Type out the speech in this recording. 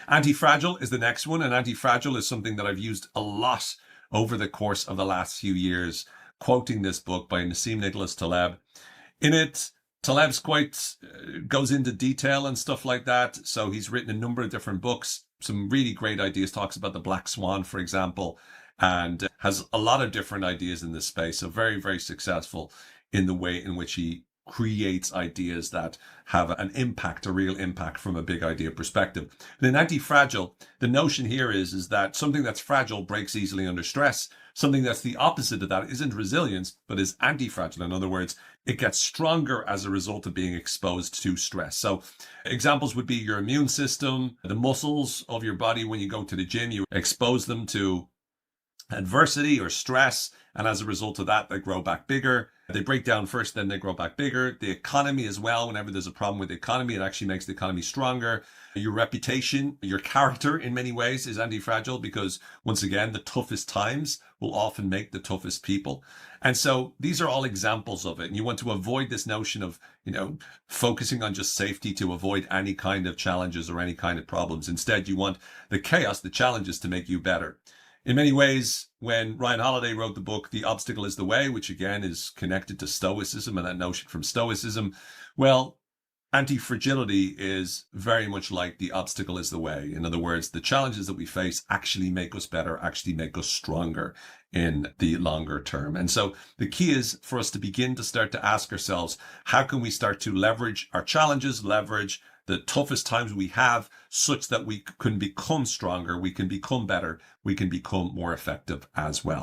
Anti-fragile is the next one, and anti-fragile is something that I've used a lot over the course of the last few years, quoting this book by Nassim Nicholas Taleb. In it, Taleb's quite goes into detail and stuff like that. So he's written a number of different books, some really great ideas, talks about the black swan, for example, and has a lot of different ideas in this space. So very, very successful in the way in which he creates ideas that have an impact, a real impact from a big idea perspective. And in anti-fragile, the notion here is that something that's fragile breaks easily under stress. Something that's the opposite of that isn't resilience, but is anti-fragile. In other words, it gets stronger as a result of being exposed to stress. So examples would be your immune system, the muscles of your body. When you go to the gym, you expose them to adversity or stress, and as a result of that, they grow back bigger. They break down first, then they grow back bigger. The economy as well, whenever there's a problem with the economy, it actually makes the economy stronger. Your reputation, your character in many ways is anti-fragile because, once again, the toughest times will often make the toughest people. And so these are all examples of it. And you want to avoid this notion of, focusing on just safety to avoid any kind of challenges or any kind of problems. Instead, you want the chaos, the challenges to make you better. In many ways, when Ryan Holiday wrote the book, The Obstacle is the Way, which again is connected to Stoicism and that notion from Stoicism, well, anti-fragility is very much like the obstacle is the way. In other words, the challenges that we face actually make us better, actually make us stronger in the longer term. And so the key is for us to begin to start to ask ourselves, how can we start to leverage our challenges, leverage the toughest times we have, such that we can become stronger, we can become better, we can become more effective as well.